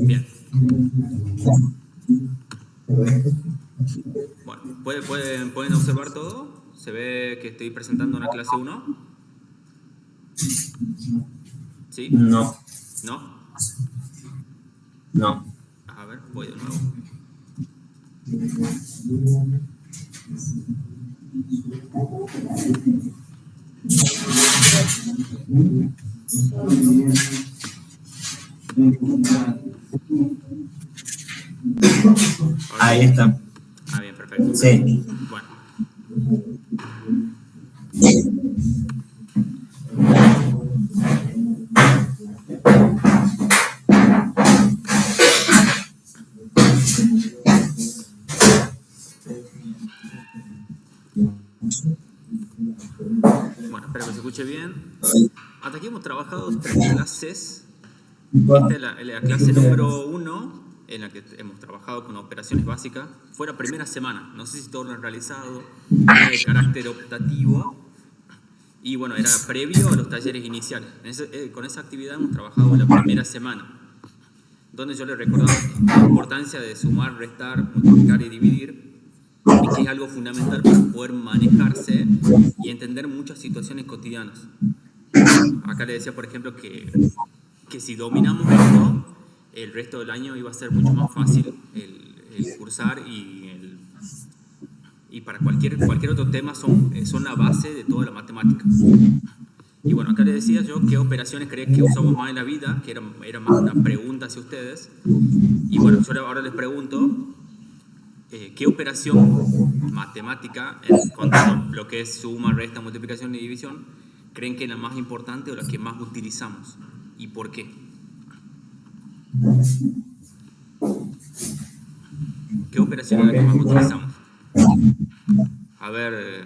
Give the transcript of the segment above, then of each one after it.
Bien. Bueno, ¿pueden observar todo? ¿Se ve que estoy presentando una clase 1? ¿Sí? No. ¿No? No. A ver, voy de nuevo. Ahí está. Ah, bien, perfecto. Sí. Bueno. Bueno, espero que se escuche bien. Hasta aquí hemos trabajado 3 clases. Esta es la clase número 1, en la que hemos trabajado con operaciones básicas. Fue la primera semana. No sé si todos lo han realizado. Era de carácter optativo. Y bueno, era previo a los talleres iniciales. Con esa actividad hemos trabajado la primera semana, donde yo les recordaba la importancia de sumar, restar, multiplicar y dividir, y que es algo fundamental para poder manejarse y entender muchas situaciones cotidianas. Acá le decía, por ejemplo, que si dominamos esto, el resto del año iba a ser mucho más fácil el cursar y para cualquier otro tema son la base de toda la matemática. Y bueno, acá les decía yo qué operaciones creen que usamos más en la vida, que era más una pregunta hacia ustedes. Y bueno, yo ahora les pregunto, ¿qué operación matemática, contando lo que es suma, resta, multiplicación y división, creen que es la más importante o la que más utilizamos? ¿Y por qué? ¿Qué operación es la que más utilizamos? A ver,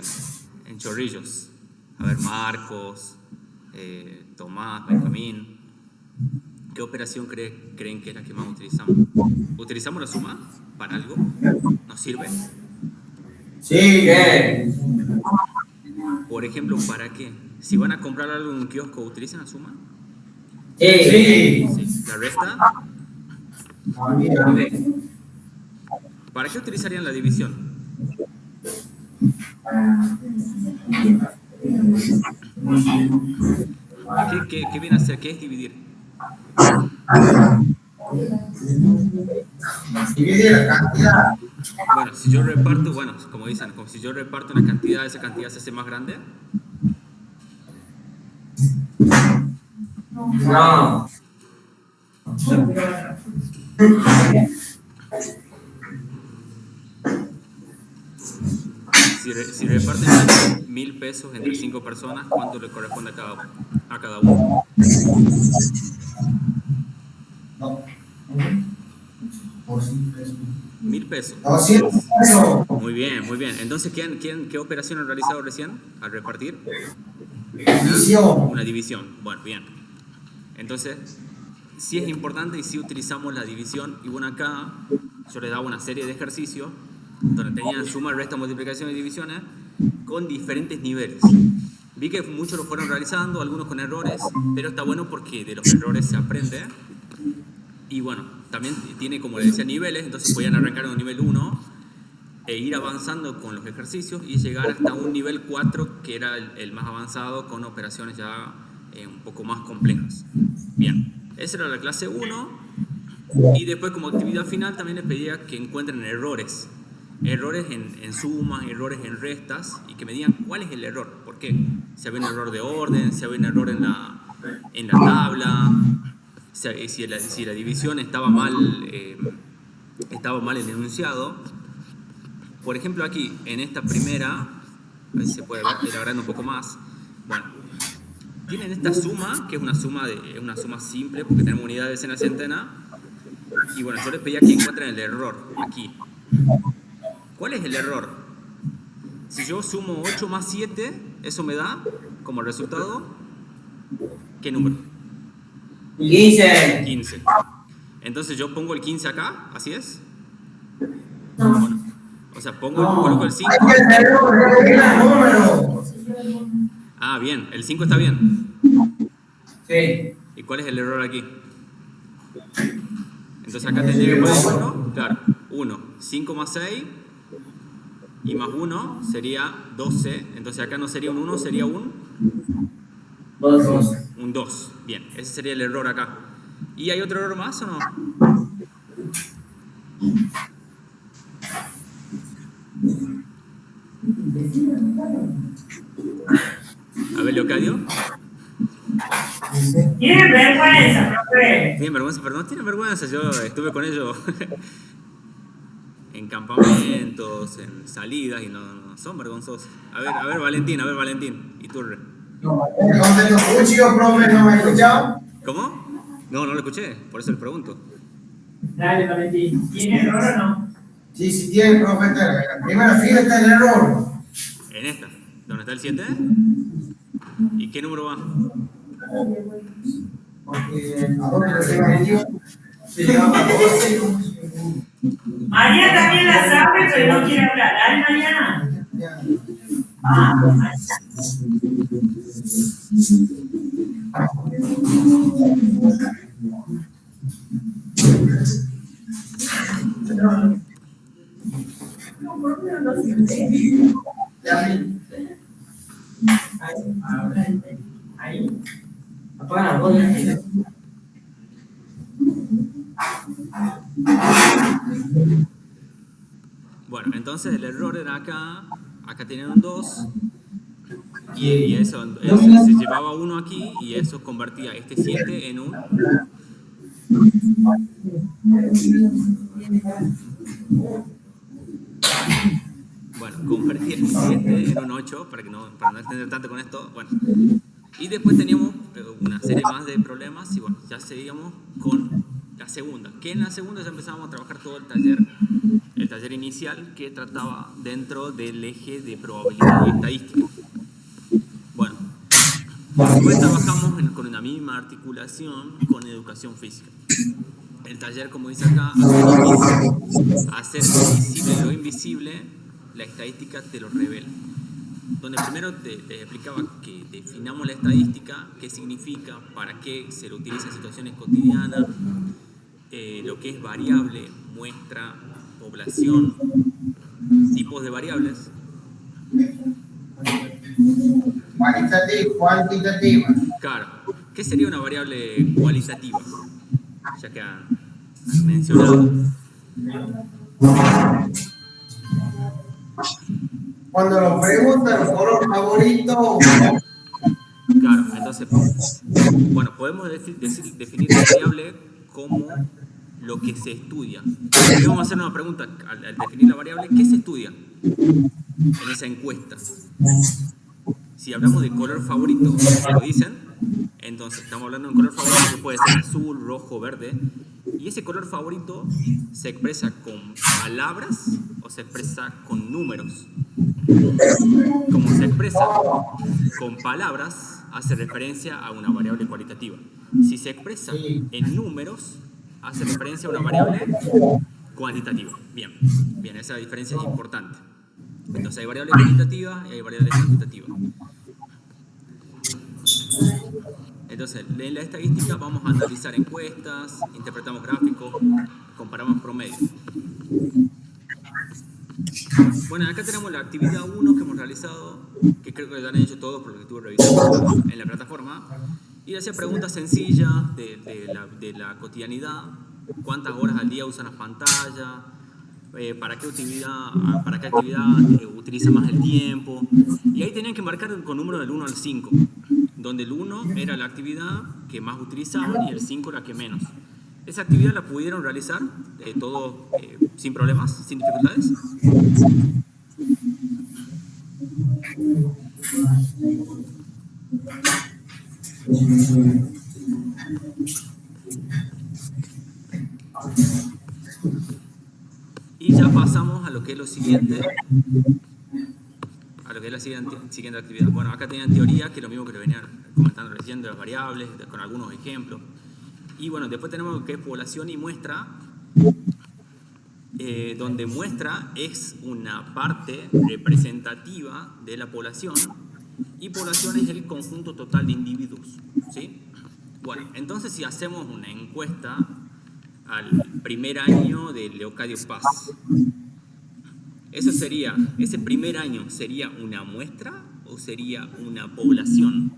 en Chorrillos. A ver, Marcos, Tomás, Benjamín. ¿Qué operación creen que es la que más utilizamos? ¿Utilizamos la suma para algo? ¿Nos sirve? Sí. Por ejemplo, ¿para qué? Si van a comprar algo en un kiosco, ¿utilizan la suma? Sí. Sí. ¿La resta? ¿Para qué utilizarían la división? ¿Qué viene a ser? ¿Qué es dividir? Bueno, si yo reparto, como dicen, si yo reparto una cantidad, esa cantidad se hace más grande. No. Si reparten 1.000 pesos entre 5 personas, ¿cuánto le corresponde a cada uno? Por 100 pesos. 1.000 pesos. 200 pesos. Muy bien, muy bien. Entonces, ¿qué operación han realizado recién al repartir? División. Una división. Bueno, bien. Entonces, sí es importante y sí utilizamos la división. Y bueno, acá yo les daba una serie de ejercicios donde tenían suma, resta, multiplicación y divisiones con diferentes niveles. Vi que muchos lo fueron realizando, algunos con errores, pero está bueno porque de los errores se aprende. Y bueno, también tiene, como les decía, niveles, entonces podían arrancar en un nivel 1 e ir avanzando con los ejercicios y llegar hasta un nivel 4, que era el más avanzado, con operaciones ya un poco más complejas. Bien, esa era la clase 1. Y después, como actividad final, también les pedía que encuentren errores. Errores en sumas, errores en restas, y que me digan cuál es el error. ¿Por qué? Si había un error de orden, si había un error en la tabla, si la división estaba mal el enunciado. Por ejemplo, aquí, en esta primera, a ver si se puede ver, ir agrandando un poco más. Bueno, tienen esta suma, que es una suma simple, porque tenemos unidades en la centena. Y bueno, yo les pedía que encuentren el error aquí. ¿Cuál es el error? Si yo sumo 8 más 7, eso me da como resultado, ¿qué número? 15. 15. Entonces yo pongo el 15 acá, ¿así es? Bueno, o sea, coloco el 5. Ah, bien, el 5 está bien. Sí. ¿Y cuál es el error aquí? Entonces acá tendría que poner 1, claro, 1. 5 más 6 y más 1 sería 12. Entonces acá no sería un 1, sería un 2. 2. Bien, ese sería el error acá. ¿Y hay otro error más o no? A ver, Leocadio. Tiene vergüenza, profe. ¿Tienen vergüenza? Perdón, tienen vergüenza. Yo estuve con ellos en campamentos, en salidas y no son vergonzosos. A ver, Valentín. Iturre. No te lo escucho, profe, ¿no me escuchado? ¿Cómo? No lo escuché, por eso le pregunto. Dale, Valentín. ¿Tiene error o no? Sí, sí tiene, profe. Primero, fíjate el error. En esta, ¿dónde está el 7? ¿Y qué número va? Porque ahora se llama 12. María también la sabe, pero no quiere hablar. Dale, María. Ahí. Apaga la voz. Bueno, entonces el error era acá tenían un 2 y eso se llevaba 1 aquí y eso convertía este 7 en un... Bueno, convertía el 7 en un 8 para no extender tanto con esto. Bueno, y después teníamos una serie más de problemas y bueno, ya seguíamos con la segunda. Que en la segunda ya empezábamos a trabajar todo el taller inicial que trataba dentro del eje de probabilidad y estadística. Bueno, después trabajamos con una misma articulación con educación física. El taller, como dice acá, hacer visible lo invisible, la estadística te lo revela. Donde primero te explicaba que definamos la estadística, qué significa, para qué se lo utiliza en situaciones cotidianas, lo que es variable, muestra, población, tipos de variables. Cuantitativa. Claro, ¿qué sería una variable cualitativa? Ya que han mencionado. Cuando nos preguntan color favorito. Claro, entonces, bueno, podemos definir la variable como lo que se estudia. Y vamos a hacer una pregunta al definir la variable, ¿qué se estudia en esa encuesta? Si hablamos de color favorito, ¿me lo dicen? Entonces, estamos hablando de un color favorito que puede ser azul, rojo, verde. Y ese color favorito se expresa con palabras o se expresa con números. Como se expresa con palabras, hace referencia a una variable cualitativa. Si se expresa en números, hace referencia a una variable cuantitativa. Bien, esa diferencia es importante. Entonces hay variables cualitativas y hay variables cuantitativas. Entonces, en la estadística vamos a analizar encuestas, interpretamos gráficos, comparamos promedios. Bueno, acá tenemos la actividad 1 que hemos realizado, que creo que lo han hecho todos por lo que estuve revisando en la plataforma, y hacía preguntas sencillas de la cotidianidad, cuántas horas al día usan las pantallas, para qué actividad utiliza más el tiempo, y ahí tenían que marcar con número del 1 al 5, donde el 1 era la actividad que más utilizaban y el 5 la que menos. Esa actividad la pudieron realizar todos sin problemas, sin dificultades. Y ya pasamos a lo que es lo siguiente, a lo que es la siguiente actividad. Bueno, acá tenían teoría, que es lo mismo que lo venían comentando recién de las variables, con algunos ejemplos. Y bueno, después tenemos lo que es población y muestra, donde muestra es una parte representativa de la población Y población es el conjunto total de individuos, ¿sí? Bueno, entonces si hacemos una encuesta al primer año de Leocadio Paz, ese primer año sería una muestra o sería una población.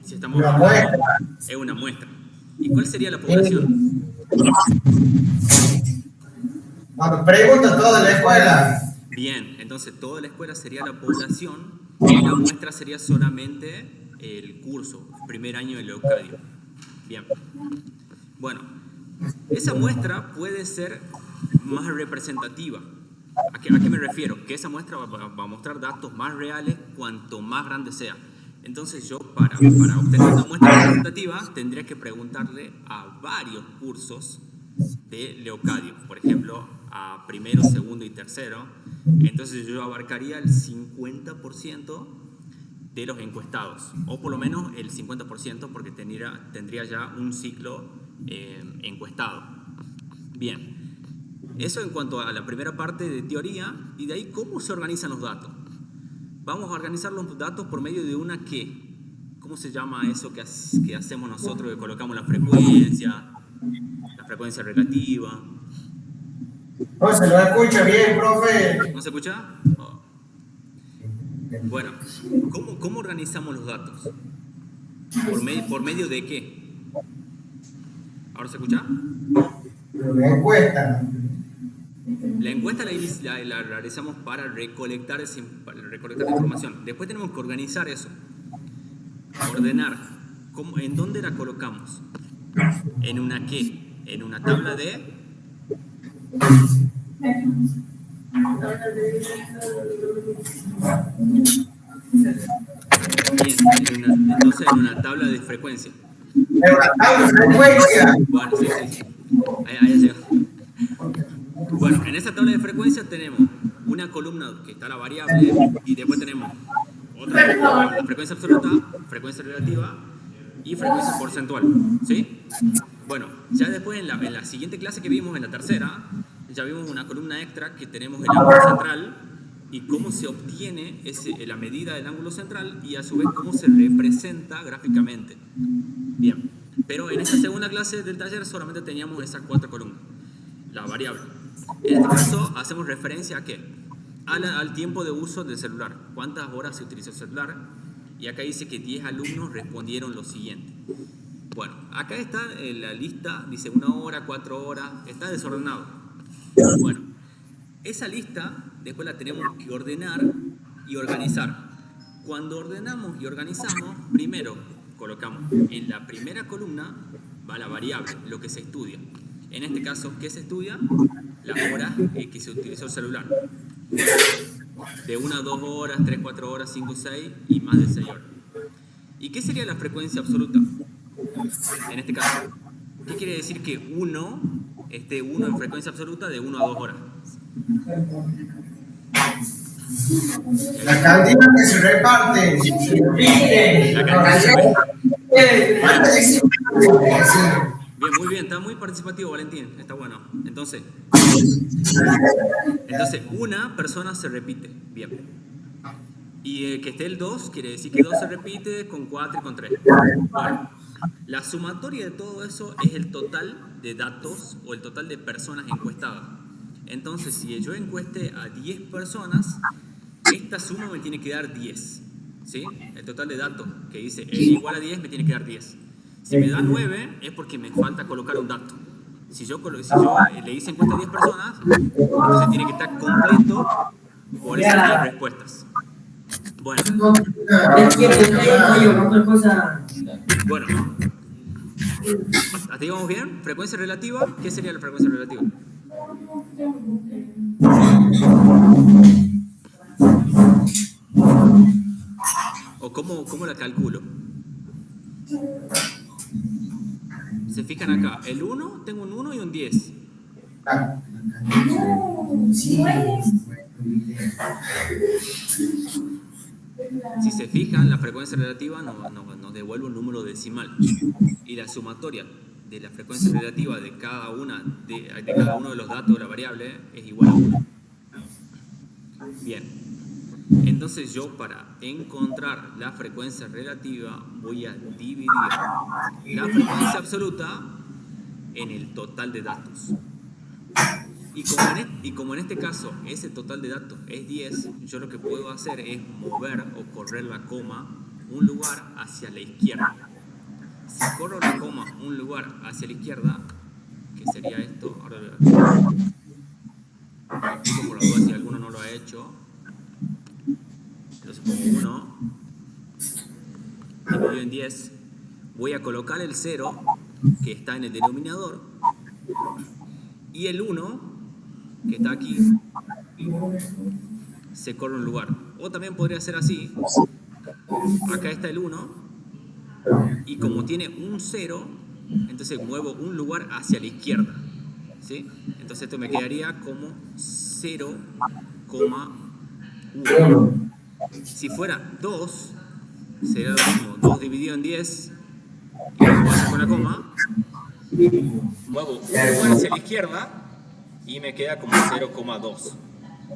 Si estamos Una muestra. es una muestra. ¿Y cuál sería la población? Pregunta toda la escuela. Bien, entonces toda la escuela sería la población y la muestra sería solamente el curso, el primer año de Leocadio. Bien. Bueno, esa muestra puede ser más representativa. ¿A qué me refiero? Que esa muestra va a mostrar datos más reales cuanto más grande sea. Entonces yo, para obtener una muestra representativa, tendría que preguntarle a varios cursos de Leocadio. Por ejemplo, a primero, segundo y tercero. Entonces yo abarcaría el 50% de los encuestados, o por lo menos el 50%, porque tendría ya un ciclo encuestado. Bien. Eso en cuanto a la primera parte de teoría, y de ahí cómo se organizan los datos. Vamos a organizar los datos por medio de una ¿qué? ¿Cómo se llama eso que hacemos nosotros, que colocamos la frecuencia relativa? No se lo escucha bien, profe. ¿No se escucha? Oh. Bueno, ¿cómo organizamos los datos? ¿Por medio de qué? ¿Ahora se escucha? La encuesta. La encuesta la realizamos para recolectar información. Después tenemos que organizar eso. Ordenar. ¿En dónde la colocamos? ¿En una qué? ¿En una tabla de...? Bien, entonces en una tabla de frecuencia. En una tabla de frecuencia. Bueno, sí. Ahí llegó. Bueno, en esa tabla de frecuencia tenemos una columna que está la variable y después tenemos otra columna, la frecuencia absoluta, frecuencia relativa y frecuencia porcentual, ¿sí? Bueno, ya después en la siguiente clase que vimos, en la tercera, ya vimos una columna extra que tenemos el ángulo central y cómo se obtiene la medida del ángulo central y a su vez cómo se representa gráficamente. Bien, pero en esta segunda clase del taller solamente teníamos esas 4 columnas, la variable. En este caso hacemos referencia a ¿qué? Al tiempo de uso del celular. ¿Cuántas horas se utilizó el celular? Y acá dice que 10 alumnos respondieron lo siguiente. Bueno, acá está la lista, dice 1 hora, 4 horas, está desordenado. Bueno, esa lista después la tenemos que ordenar y organizar. Cuando ordenamos y organizamos, primero colocamos en la primera columna va la variable, lo que se estudia. En este caso, ¿qué se estudia? Las horas que se utilizó el celular. De 1 a 2 horas, 3, 4 horas, 5, 6 y más de 6 horas. ¿Y qué sería la frecuencia absoluta? En este caso, ¿qué quiere decir que 1 esté 1 en frecuencia absoluta de 1 a 2 horas? La cantidad que se reparte. La cantidad. Bien, muy bien, está muy participativo, Valentín, está bueno. Entonces, una persona se repite, bien. Y que esté el 2, quiere decir que 2 se repite con 4 y con 3. Bueno, la sumatoria de todo eso es el total de datos o el total de personas encuestadas. Entonces, si yo encueste a 10 personas, esta suma me tiene que dar 10. ¿Sí? El total de datos que dice n igual a 10 me tiene que dar 10. Si me da 9 es porque me falta colocar un dato. Si yo le hice encuesta a 10 personas, entonces tiene que estar completo por esas 10 respuestas. Bueno. Bueno. ¿Hasta ahí vamos bien? ¿Frecuencia relativa? ¿Qué sería la frecuencia relativa? ¿O cómo la calculo? Se fijan acá, el 1, tengo un 1 y un 10. Si se fijan, la frecuencia relativa nos devuelve un número decimal. Y la sumatoria de la frecuencia relativa de cada uno de los datos de la variable es igual a 1. Bien. Entonces yo para encontrar la frecuencia relativa voy a dividir la frecuencia absoluta en el total de datos. Y como en este caso ese total de datos es 10, yo lo que puedo hacer es mover o correr la coma un lugar hacia la izquierda. Si corro la coma un lugar hacia la izquierda, que sería esto, ahora lo explico por la duda si alguno no lo ha hecho. Entonces pongo 1 dividido en 10, voy a colocar el 0 que está en el denominador y el 1 que está aquí se corre un lugar. O también podría ser así, acá está el 1 y como tiene un 0, entonces muevo un lugar hacia la izquierda, ¿sí? Entonces esto me quedaría como 0,1. Si fuera 2, sería lo mismo, 2 dividido en 10, y lo paso con la coma, muevo un lugar hacia la izquierda y me queda como 0,2.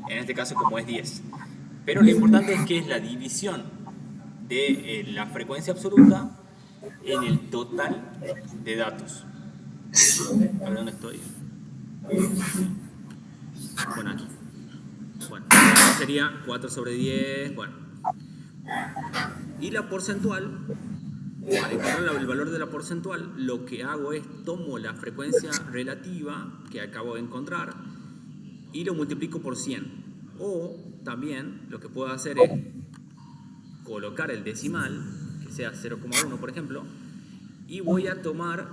En este caso como es 10. Pero lo importante es que es la división de la frecuencia absoluta en el total de datos. A ver dónde estoy. Bueno, aquí. Bueno, sería 4 sobre 10. Bueno. Y la porcentual, para encontrar el valor de la porcentual, lo que hago es tomo la frecuencia relativa que acabo de encontrar y lo multiplico por 100. O también lo que puedo hacer es colocar el decimal, que sea 0,1 por ejemplo, y voy a tomar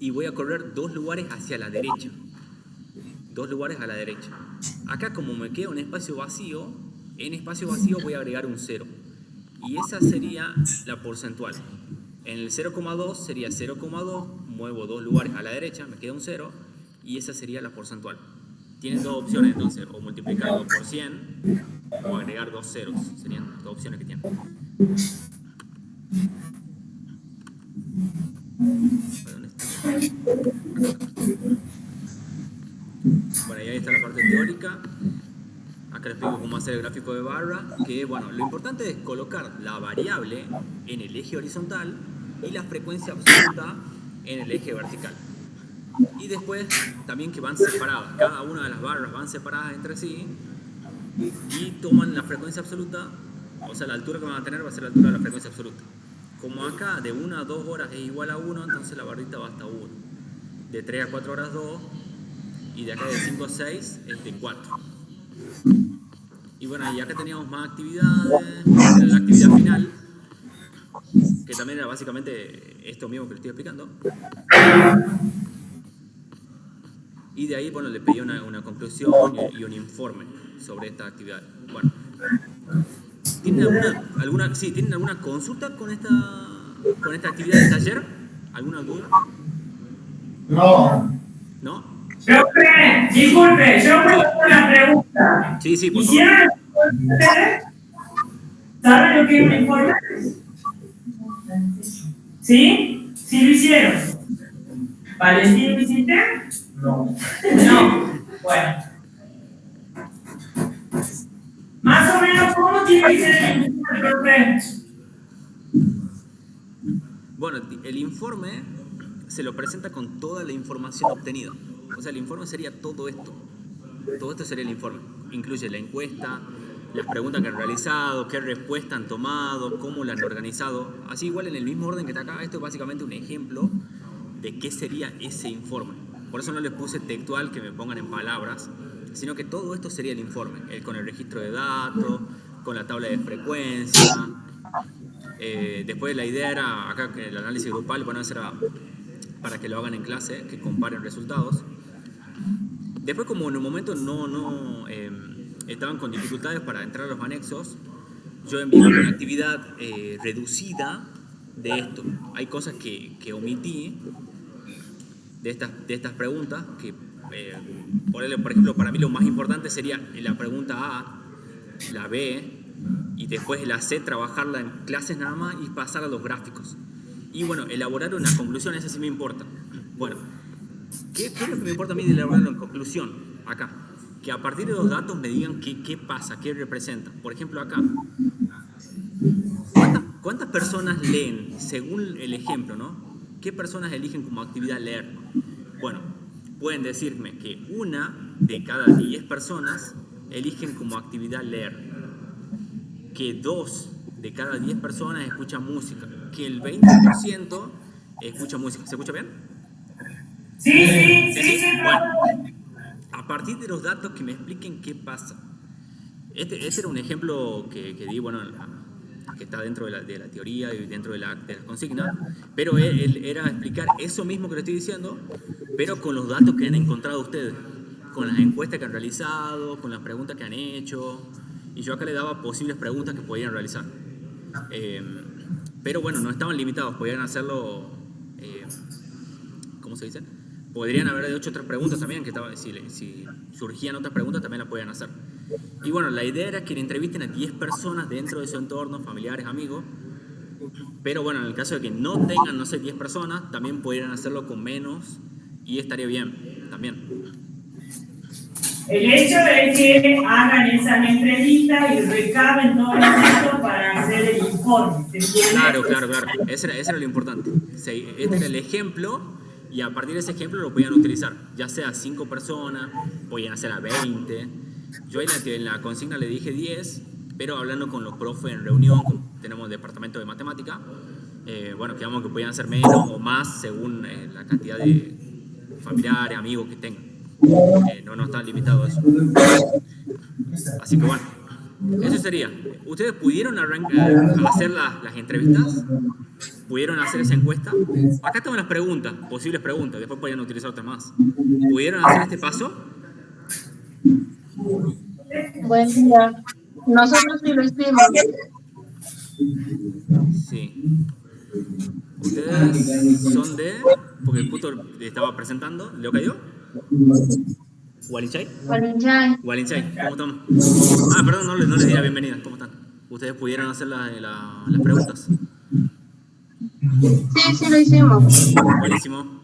y voy a correr 2 lugares hacia la derecha. 2 lugares a la derecha. Acá como me queda un espacio vacío, en espacio vacío voy a agregar un 0. Y esa sería la porcentual. En el 0,2 sería 0,2, muevo 2 lugares a la derecha, me queda un 0, y esa sería la porcentual. Tienen dos opciones entonces, o multiplicarlo por 100, o agregar 2 ceros. Serían dos opciones que tienen. ¿Dónde está? Bueno, y ahí está la parte teórica. Acá les explico cómo hacer el gráfico de barra, que bueno, lo importante es colocar la variable en el eje horizontal y la frecuencia absoluta en el eje vertical. Y después también que van separadas, cada una de las barras van separadas entre sí y toman la frecuencia absoluta, o sea la altura que van a tener va a ser la altura de la frecuencia absoluta. Como acá de 1 a 2 horas es igual a 1, entonces la barrita va hasta 1. De 3 a 4 horas 2 y de acá de 5 a 6 es de 4. Y bueno, y acá teníamos más actividades, la actividad final, que también era básicamente esto mismo que les estoy explicando. Y de ahí, bueno, le pedí una conclusión y un informe sobre esta actividad. Bueno, ¿tienen alguna consulta con esta actividad de taller? ¿Alguna duda? No. ¿No? Profe, disculpe, yo puedo hacer una pregunta. Sí, por favor. ¿Hicieron ustedes? ¿Saben lo que es un informe? ¿Sí? Sí lo hicieron. ¿Valentín lo hiciste? No. No. Bueno. Más o menos, ¿cómo tiene que ser el informe, profe? Bueno, el informe se lo presenta con toda la información obtenida. O sea, el informe sería todo esto. Todo esto sería el informe. Incluye la encuesta, las preguntas que han realizado, qué respuesta han tomado, cómo la han organizado. Así igual en el mismo orden que está acá, esto es básicamente un ejemplo de qué sería ese informe. Por eso no les puse textual que me pongan en palabras, sino que todo esto sería el informe, con el registro de datos, con la tabla de frecuencia. Después la idea era acá que el análisis grupal, bueno, eso era para que lo hagan en clase, que comparen resultados. Después, como en un momento estaban con dificultades para entrar a los anexos, yo envié una actividad reducida de esto. Hay cosas que omití de estas preguntas, que por ejemplo, para mí lo más importante sería la pregunta A, la B, y después la C, trabajarla en clases nada más y pasar a los gráficos. Y bueno, elaborar una conclusión, esa sí me importa. Bueno, ¿qué es lo que me importa a mí de elaborar una conclusión? Acá. que a partir de los datos me digan qué pasa, qué representa. Por ejemplo, acá, ¿cuántas personas leen, según el ejemplo, ¿no? ¿Qué personas eligen como actividad leer? Bueno, pueden decirme que 1 de cada 10 personas eligen como actividad leer, que 2 de cada 10 personas escuchan música, que el 20% escucha música. ¿Se escucha bien? Sí. Bueno, a partir de los datos que me expliquen qué pasa. Este era un ejemplo que di, bueno, que está dentro de la teoría y dentro de la consigna, pero él era explicar eso mismo que le estoy diciendo, pero con los datos que han encontrado ustedes, con las encuestas que han realizado, con las preguntas que han hecho, y yo acá le daba posibles preguntas que podían realizar. Pero bueno, no estaban limitados, podían hacerlo, ¿cómo se dice? Podrían haber hecho otras preguntas también, que si surgían otras preguntas también las podían hacer. Y bueno, la idea era que le entrevisten a 10 personas dentro de su entorno, familiares, amigos, pero bueno, en el caso de que no tengan, no sé, 10 personas, también podrían hacerlo con menos y estaría bien, también. El hecho es que hagan esas entrevistas y recaben todos los datos para hacer el informe. Claro. Ese era lo importante. Este era el ejemplo y a partir de ese ejemplo lo podían utilizar. Ya sea 5 personas, podían hacer a 20. Yo en la consigna le dije 10, pero hablando con los profes en reunión, tenemos el departamento de matemática, bueno, quedamos que podían ser menos o más según la cantidad de familiares, amigos que tengan. No están limitados a eso. Así que bueno, eso sería. ¿Ustedes pudieron hacer las entrevistas? ¿Pudieron hacer esa encuesta? Acá están las preguntas, posibles preguntas, después podrían utilizar otras más. ¿Pudieron hacer este paso? Buen día. Nosotros sí lo hicimos. Sí. ¿Ustedes son de...? Porque justo le estaba presentando, ¿le cayó? ¿Walinchay? Walinchay, ¿cómo estamos? Perdón, no les di la bienvenida. ¿Cómo están? ¿Ustedes pudieron hacer las preguntas? Sí, lo hicimos. Buenísimo.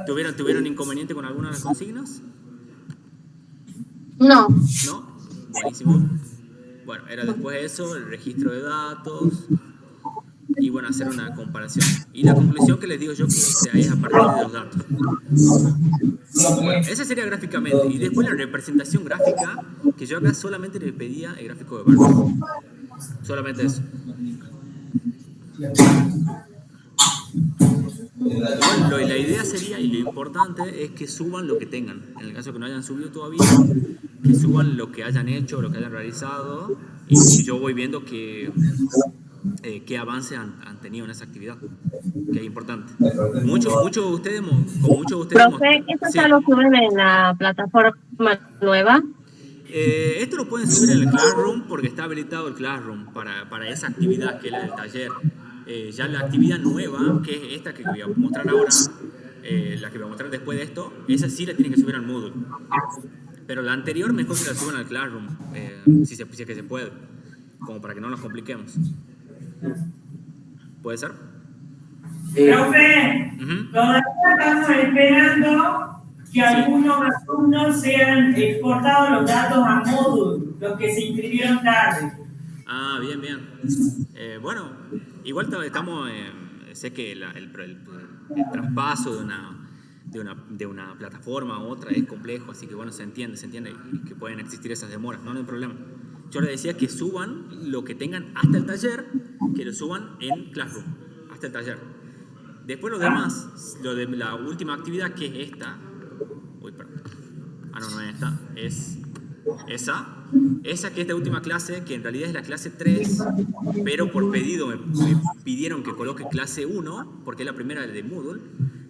¿Tuvieron inconveniente con alguna de las consignas? No. ¿No? Buenísimo. Bueno, era después de eso, el registro de datos y bueno, hacer una comparación. Y la conclusión que les digo yo que es a partir de los datos. Bueno, esa sería gráficamente. Y después la representación gráfica, que yo acá solamente le pedía el gráfico de Barnes. Solamente eso. Bueno, la idea sería, y lo importante es que suban lo que tengan. En el caso que no hayan subido todavía, que suban lo que hayan hecho, lo que hayan realizado, y yo voy viendo qué avances han tenido en esa actividad, que es importante. Muchos de ustedes... Profe, ¿esto sí. ya lo suben en la plataforma nueva? Esto lo pueden subir en el Classroom porque está habilitado el Classroom para esa actividad que es la del taller. Ya la actividad nueva, que es esta que voy a mostrar ahora, la que voy a mostrar después de esto, esa sí la tienen que subir al Moodle. Pero la anterior mejor que la suban al Classroom, si es que se puede, como para que no nos compliquemos. ¿Puede ser? Profe, todavía estamos esperando que algunos alumnos sean exportados los datos a Moodle, los que se inscribieron tarde. Bien. Bueno, igual estamos, sé que el traspaso de una plataforma a otra es complejo, así que bueno, se entiende que pueden existir esas demoras, no hay problema. Yo les decía que suban lo que tengan hasta el taller, que lo suban en Classroom, hasta el taller. Después lo demás, lo de la última actividad, que es esta. Uy, perdón. No es esta, es esa. Esa que es esta última clase, que en realidad es la clase 3, pero por pedido me pidieron que coloque clase 1, porque es la primera de Moodle.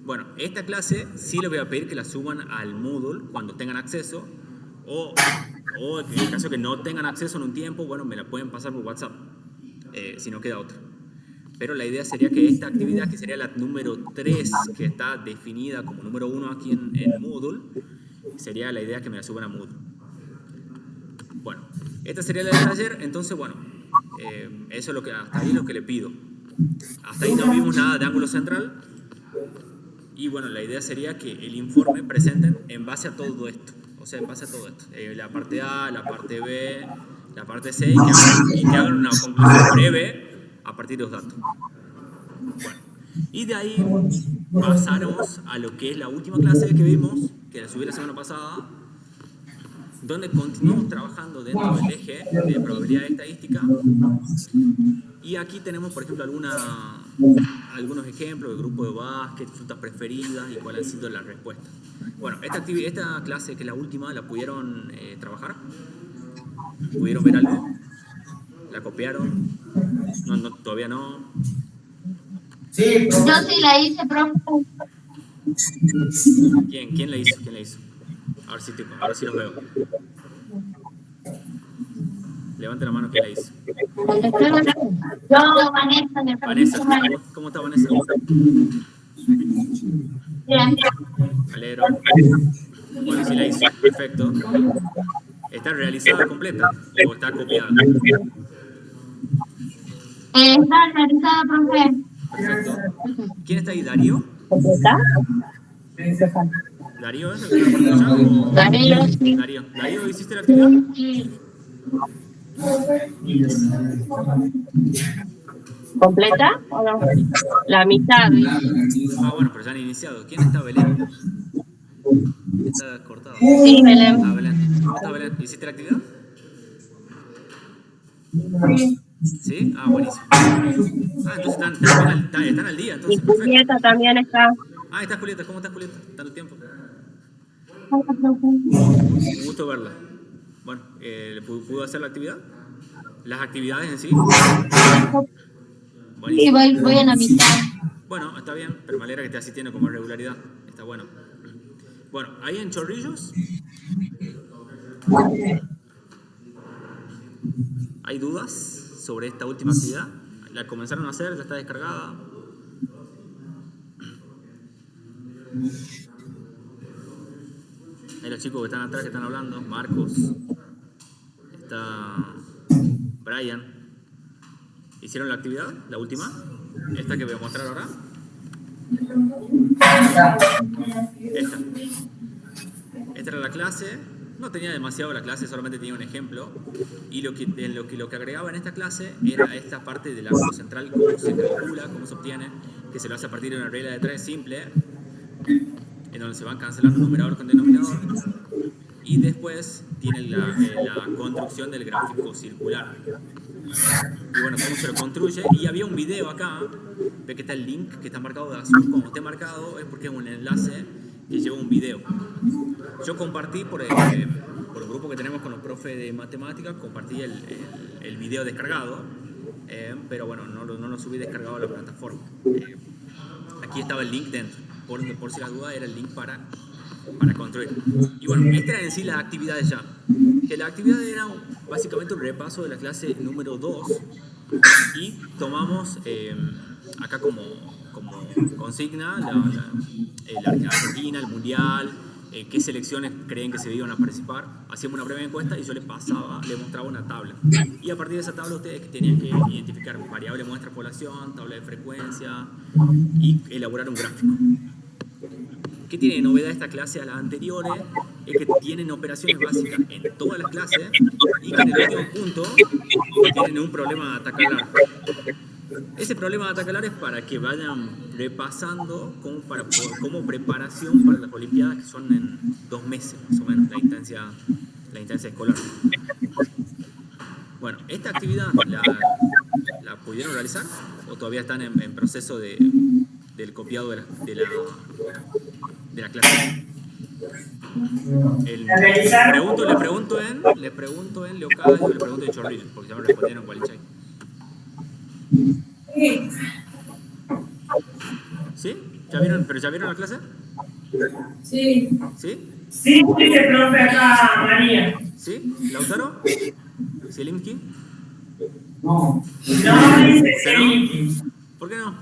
Bueno, esta clase sí les voy a pedir que la suban al Moodle cuando tengan acceso, o en el caso que no tengan acceso en un tiempo, bueno, me la pueden pasar por WhatsApp, si no queda otra. Pero la idea sería que esta actividad, que sería la número 3, que está definida como número 1 aquí en Moodle, sería la idea que me la suban a Moodle. Bueno, esta sería la del taller, entonces bueno, eso es hasta ahí lo que le pido. Hasta ahí no vimos nada de ángulo central. Y bueno, la idea sería que el informe presenten en base a todo esto. O sea, en base a todo esto. La parte A, la parte B, la parte C, y que hagan una conclusión breve a partir de los datos. Bueno, y de ahí pasamos a lo que es la última clase que vimos, que la subí la semana pasada, donde continuamos trabajando dentro del eje de probabilidad estadística. Y aquí tenemos, por ejemplo, algunos ejemplos de grupo de básquet, frutas preferidas y cuáles han sido las respuestas. Bueno, esta clase, que es la última, ¿la pudieron trabajar? ¿Pudieron ver algo? ¿La copiaron? No, todavía no. Sí, Yo sí la hice, profe. ¿Quién la hizo? Ahora sí los veo. Levante la mano, ¿quién la hizo? Yo, Vanessa, de Vanessa, Francisco. ¿cómo está Vanessa? Bien. Me alegro. Bueno, sí la hizo, perfecto. ¿Está realizada completa o está copiada? Está realizada, profe. Perfecto. ¿Quién está ahí? ¿Darío? ¿Completa? ¿Darío es el que lo ya, o? Darío, sí. ¿Darío, hiciste la actividad? Sí. ¿Completa o no? La mitad. Ah, bueno, pero ya han iniciado. ¿Quién está? ¿Belén? Está cortado. Sí, Belén. Ah, Belén. ¿Cómo está Belén? ¿Hiciste la actividad? ¿Sí? Ah, buenísimo. Ah, entonces están al día, Y entonces, perfecto. Julieta también está. Ah, está Julieta. ¿Cómo estás, Julieta? ¿Tanto tiempo? Un gusto verla. Bueno, ¿pudo hacer la actividad? ¿Las actividades en sí? Sí, voy a la mitad. Bueno, está bien, pero me alegra que esté asistiendo con más regularidad. Está bueno. Bueno, ahí en Chorrillos, ¿hay dudas sobre esta última actividad? ¿La comenzaron a hacer? ¿Ya está descargada? Hay los chicos que están atrás que están hablando. Marcos. Está Brian. ¿Hicieron la actividad? ¿La última? ¿Esta que voy a mostrar ahora? Esta era la clase. No tenía demasiado la clase, solamente tenía un ejemplo. Y lo que agregaba en esta clase era esta parte del ángulo central, cómo se calcula, cómo se obtiene, que se lo hace a partir de una regla de 3 simple, en donde se van cancelando numerador con denominador. Y después tiene la construcción del gráfico circular. Y bueno, cómo se lo construye. Y había un video acá, ve que está el link que está marcado de azul. Como esté marcado es porque es un enlace que lleva un video. Yo compartí por el grupo que tenemos con los profes de matemáticas, compartí el video descargado, pero bueno, no lo subí descargado a la plataforma. Aquí estaba el link dentro, por si la duda era el link para construir. Y bueno, esta era en sí las actividades ya. Que la actividad era básicamente un repaso de la clase número 2 y tomamos acá como consigna la Argentina, el Mundial, qué selecciones creen que se iban a participar. Hacíamos una breve encuesta y yo les mostraba una tabla. Y a partir de esa tabla ustedes tenían que identificar variable muestra población, tabla de frecuencia y elaborar un gráfico. ¿Qué tiene de novedad esta clase a las anteriores? Es que tienen operaciones básicas en todas las clases y que en el último punto tienen un problema de atacalar. Ese problema de atacalar es para que vayan repasando como preparación para las Olimpiadas, que son en 2 meses más o menos, la instancia escolar. Bueno, esta actividad la pudieron realizar o todavía están en proceso del copiado de la clase. Le pregunto en Leocadio, le pregunto en Chorrillos, porque ya me respondieron Gualichay. ¿Sí? ¿Ya vieron la clase? Sí. ¿Sí? Sí, dice profe acá, María. ¿Sí? ¿Lautaro? ¿Selimki? No dice Selimki. ¿Por qué no? ¿No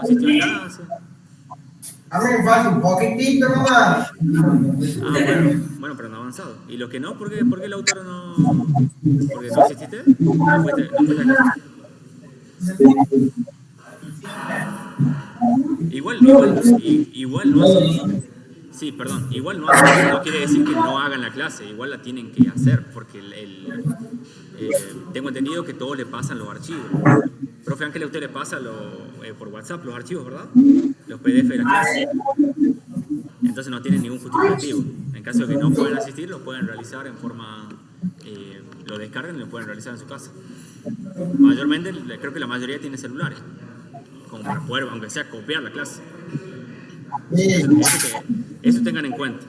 asistió a la clase? A mí me falta un poquitito nomás. Bueno, pero no ha avanzado. ¿Y los que no? ¿Por qué Lautaro no? ¿Porque no asististe? ¿No fuiste a la clase? Igual no sí, perdón, igual no quiere decir que no hagan la clase, igual la tienen que hacer, porque tengo entendido que todos le pasan los archivos. Profe Ángel, a usted le pasa por WhatsApp los archivos, ¿verdad? Los PDF de la clase. Entonces no tienen ningún justificativo. En caso de que no puedan asistir, lo pueden realizar en forma... lo descargan y lo pueden realizar en su casa. Mayormente, creo que la mayoría tiene celulares, como para poder, aunque sea, copiar la clase. Eso tengan en cuenta.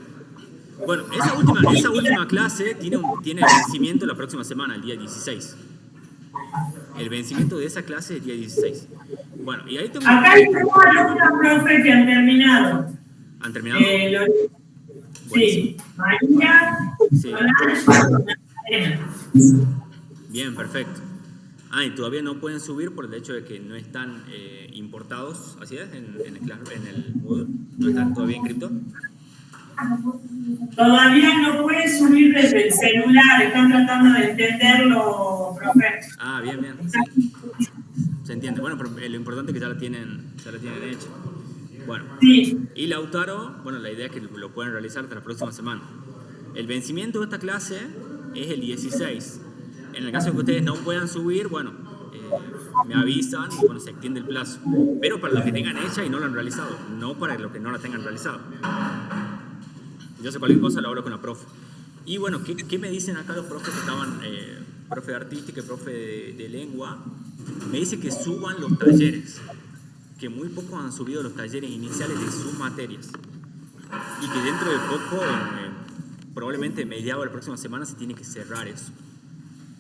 Bueno, esa última clase tiene vencimiento la próxima semana, el día 16. El vencimiento de esa clase es el día 16. Bueno, y ahí tengo... Acá hay dos alumnos, profe, que han terminado. ¿Han terminado? Sí, María, Sí. Magdalena. Bien, perfecto. Y todavía no pueden subir por el hecho de que no están importados, así es, en el Moodle. No están todavía en cripto. Todavía no puede subir desde el celular, están tratando de entenderlo, profe. Bien, sí. Se entiende. Bueno, pero lo importante es que ya la tienen hecha. Bueno, Sí. y Lautaro, bueno, la idea es que lo pueden realizar hasta la próxima semana. El vencimiento de esta clase es el 16. En el caso de que ustedes no puedan subir, bueno, me avisan y bueno, se extiende el plazo. Pero para los que tengan hecha y no lo han realizado, no para los que no la tengan realizado. Yo sé cualquier cosa, lo hablo con la profe. Y bueno, ¿qué me dicen acá los profes que estaban, profe de artística y profe de lengua? Me dice que suban los talleres, que muy pocos han subido los talleres iniciales de sus materias. Y que dentro de poco, probablemente mediados de la próxima semana, se tiene que cerrar eso.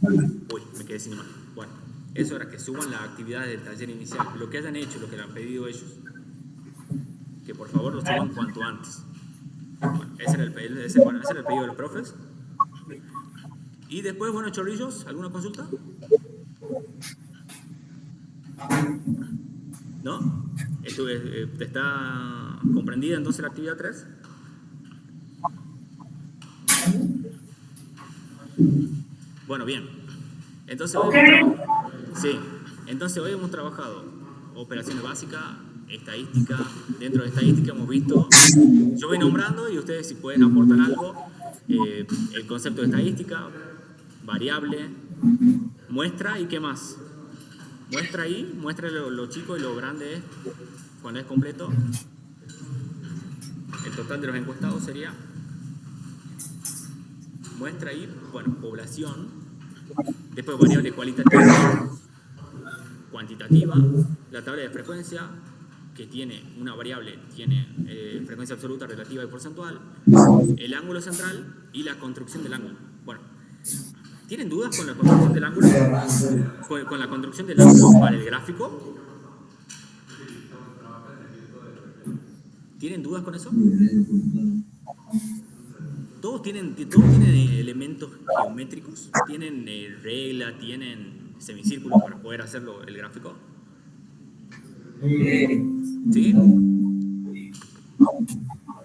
Uy, me quedé sin imagen. Bueno, eso era que suban las actividades del taller inicial, lo que hayan hecho, lo que le han pedido ellos. Que por favor lo suban cuanto antes. Bueno, ese era el pedido de los profes. Y después, bueno, chorrillos, ¿alguna consulta? ¿No? ¿Está comprendida entonces la actividad 3? Bueno, bien. Entonces, hoy hemos trabajado operaciones básicas, estadística. Dentro de estadística hemos visto, yo voy nombrando y ustedes si pueden aportar algo, el concepto de estadística, variable, muestra y qué más. Muestra ahí, muestra lo chico y lo grande es cuando es completo. El total de los encuestados sería, muestra ahí, bueno, población, después variable cualitativa, cuantitativa, la tabla de frecuencia, que tiene una variable, tiene frecuencia absoluta, relativa y porcentual, el ángulo central y la construcción del ángulo. Bueno, ¿tienen dudas con la construcción del ángulo? ¿Con la construcción del ángulo para el gráfico? ¿Tienen dudas con eso? Todos tienen elementos geométricos, tienen regla, tienen semicírculos para poder hacerlo el gráfico. ¿Sí?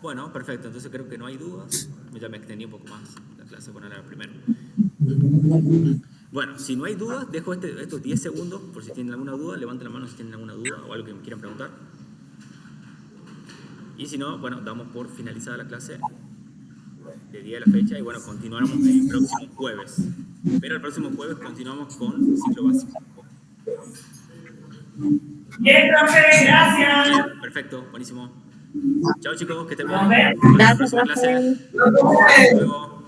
Bueno, perfecto, entonces creo que no hay dudas. Ya me extendí un poco más la clase con la primera. Bueno, si no hay dudas, dejo estos 10 segundos por si tienen alguna duda. Levanten la mano si tienen alguna duda o algo que me quieran preguntar. Y si no, bueno, damos por finalizada la clase de día de la fecha y bueno, continuamos el próximo jueves. Pero el próximo jueves continuamos con ciclo básico. Bien, profe, gracias. Bien, perfecto, buenísimo. Chao chicos, que estén bien. Gracias, Próxima clase. profe. Hasta luego.